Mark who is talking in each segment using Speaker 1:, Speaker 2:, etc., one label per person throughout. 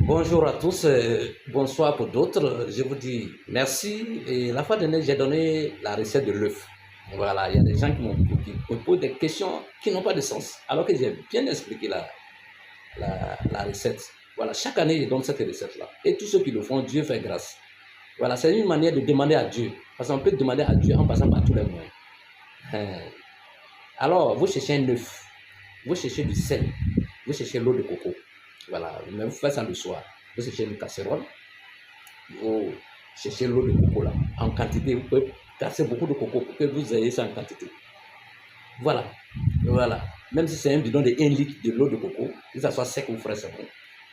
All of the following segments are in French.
Speaker 1: Bonjour à tous, bonsoir pour d'autres. Je vous dis merci. Et la fois dernière, j'ai donné la recette de l'œuf. Voilà, il y a des gens qui me posent des questions qui n'ont pas de sens, alors que j'ai bien expliqué la recette. Voilà, chaque année, je donne cette recette-là. Et tous ceux qui le font, Dieu fait grâce. Voilà, c'est une manière de demander à Dieu. Parce qu'on peut demander à Dieu en passant par tous les moyens. Hein. Alors, vous cherchez un œuf, vous cherchez du sel, vous cherchez l'eau de coco. Voilà, mais vous faites ça le soir. Vous cherchez une casserole, vous cherchez l'eau de coco là, en quantité. Vous pouvez casser beaucoup de coco pour que vous ayez ça en quantité. Voilà, voilà. Même si c'est un bidon de 1 litre de l'eau de coco, que ça soit sec ou frais, c'est bon.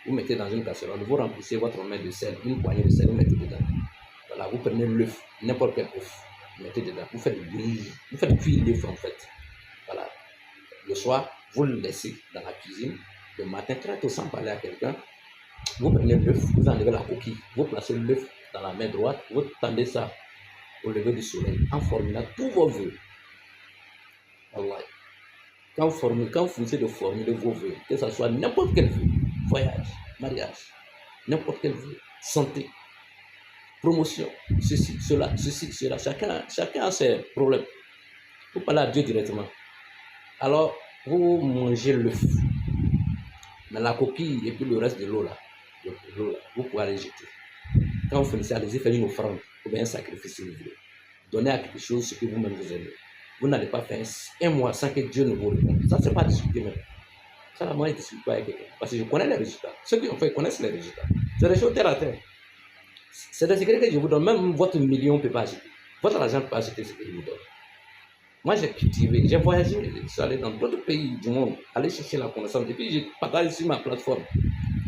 Speaker 1: Vous mettez dans une casserole, vous remplissez votre main de sel, une poignée de sel, vous mettez dedans. Voilà, vous prenez l'œuf, n'importe quel œuf, vous mettez dedans. Vous faites cuire l'œuf en fait. Voilà. Le soir, vous le laissez dans la cuisine. Le matin, très tôt, sans parler à quelqu'un, vous prenez l'œuf, vous enlevez la coquille, vous placez l'œuf dans la main droite, vous tendez ça au lever du soleil en formulant tous vos vœux. Allah. Quand vous finissez de formuler vos vœux, que ce soit n'importe quel vœu, voyage, mariage, n'importe quel vœu, santé, promotion, ceci, cela, chacun a ses problèmes. Vous parlez à Dieu directement. Alors, vous mangez l'œuf, mais la coquille et puis le reste de l'eau là, vous pouvez aller jeter. Quand vous finissez, allez-y faire une offrande ou bien un sacrifice si vous voulez. Donnez à quelque chose ce que vous-même vous aimez. Vous n'allez pas faire un mois sans que Dieu ne vous réponde. Ça, c'est pas discuter même. Ça, là, moi, je ne discute pas avec quelqu'un. Parce que je connais les résultats. Ceux qui ont fait connaissent les résultats. C'est des choses terre à terre. C'est des secrets que je vous donne. Même votre million ne peut pas acheter. Votre argent ne peut pas acheter ce que je vous donne. Moi, j'ai cultivé, j'ai voyagé, je suis allé dans d'autres pays du monde, aller chercher la connaissance. Et puis, je partage sur ma plateforme.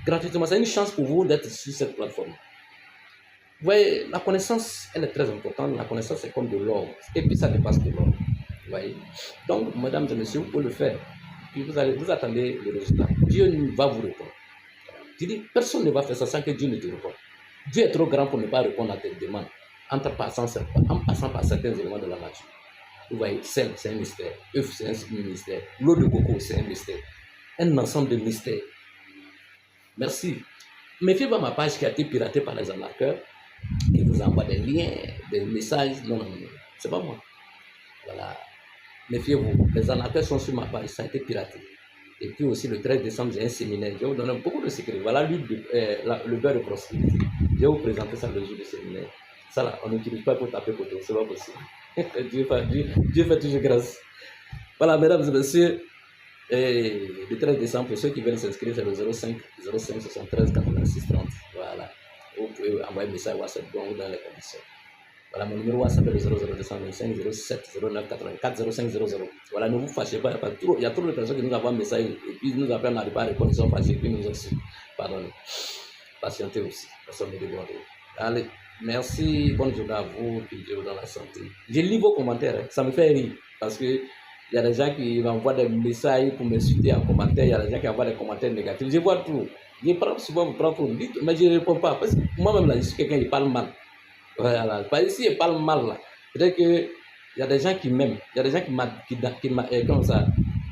Speaker 1: Gratuitement, c'est une chance pour vous d'être sur cette plateforme. Vous voyez, la connaissance, elle est très importante. La connaissance, c'est comme de l'or. Et puis, ça dépasse de l'or. Vous voyez. Donc, mesdames et messieurs, vous pouvez le faire. Puis, vous attendez le résultat. Dieu va vous répondre. Je dis, personne ne va faire ça sans que Dieu ne te réponde. Dieu est trop grand pour ne pas répondre à tes demandes en passant par certains éléments de la nature. Vous voyez, sel, c'est un mystère. œuf, c'est un mystère. L'eau de coco, c'est un mystère. Un ensemble de mystères. Merci. Méfiez-vous à ma page qui a été piratée par les arnaqueurs. Ils vous envoient des liens, des messages. Non, non, non. C'est pas moi. Voilà. Méfiez-vous. Les arnaqueurs sont sur ma page. Ça a été piraté. Et puis aussi, le 13 décembre, j'ai un séminaire. Je vais vous donner beaucoup de secrets. Voilà le beurre de prospérité. Je vais vous présenter ça le jour du séminaire. Ça, là, on n'utilise pas pour taper photo. C'est pas possible. Dieu fait toujours grâce. Voilà, mesdames et messieurs, le 13 décembre, pour ceux qui veulent s'inscrire, c'est le 05 73 86 30. Voilà. Vous pouvez envoyer un message WhatsApp dans les conditions. Voilà, mon numéro WhatsApp est le 00225 07 09 84 05 00. Voilà, ne vous fâchez pas, il y a trop de personnes qui nous envoient un message et puis nous appellent, on n'arrive pas à répondre, ils sont fâchés, puis nous aussi. Pardon. Patientez aussi, personne ne demande. Allez. Merci, bonne journée à vous, puis Dieu vous donne la santé. Je lis vos commentaires, ça me fait rire, parce qu'il y a des gens qui m'envoient des messages pour me citer en commentaire, il y a des gens qui envoient des commentaires négatifs. Je vois tout. Je prends souvent, mais je ne réponds pas, parce que moi-même, là, je suis quelqu'un qui parle mal. Voilà, pas ici, je parle mal, là. Peut-être qu'il y a des gens qui m'aiment, il y a des gens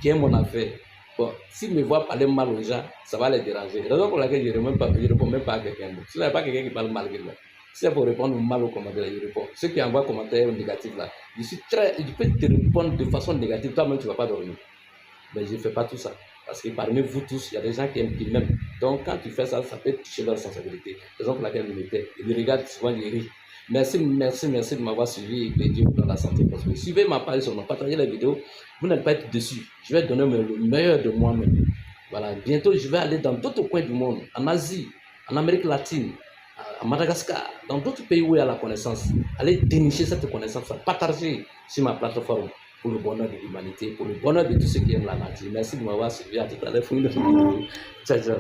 Speaker 1: qui aiment mon affaire. Bon, s'ils me voient parler mal aux gens, ça va les déranger. La raison pour laquelle je ne réponds même pas à quelqu'un. Si il n'y a pas quelqu'un qui parle mal, si c'est pour répondre mal aux commentaires, je réponds. Ceux qui envoient commentaires négatifs là, je peux te répondre de façon négative, toi-même tu ne vas pas dormir. Mais je ne fais pas tout ça. Parce que parmi vous tous, il y a des gens qui aiment, qui m'aiment. Donc quand tu fais ça, ça peut toucher leur sensibilité. C'est pour laquelle je me tais. Ils regardent souvent, ils rient. Merci de m'avoir suivi et que Dieu vous donne la santé. Suivez ma page sur partagez les vidéos. Vous n'allez pas être déçus. Je vais donner le meilleur de moi-même. Voilà. Bientôt, je vais aller dans d'autres coins du monde, en Asie, en Amérique latine, à Madagascar, dans d'autres pays où il y a la connaissance. Allez dénicher cette connaissance, partager sur ma plateforme pour le bonheur de l'humanité, pour le bonheur de tous ceux qui aiment la nature. Merci de m'avoir suivi. À tout à l'heure pour une autre vidéo. Ciao, ciao.